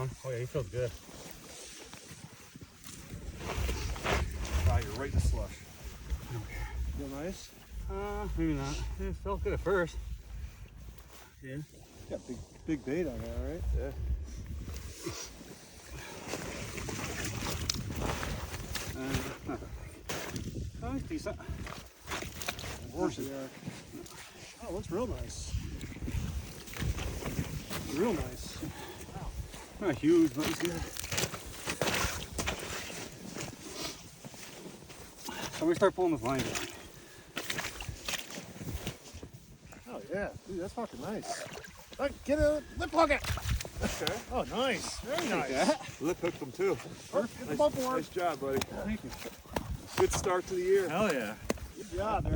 Oh yeah, he feels good. Ah, you're right in the slush. Feel nice? Maybe not. It felt good at first. Yeah. Got big bait on that, right? Yeah. Oh, it's decent. Horsey. Oh, looks real nice. Real nice. Not huge, but it's good. So we start pulling this line down. Oh yeah, dude, that's fucking nice. Get a lip hook it. Okay. Oh, nice. Very nice. Yeah. Lip hooked them too. Get the bump for Nice job, buddy. Thank you. Good start to the year. Hell yeah. Good job, man.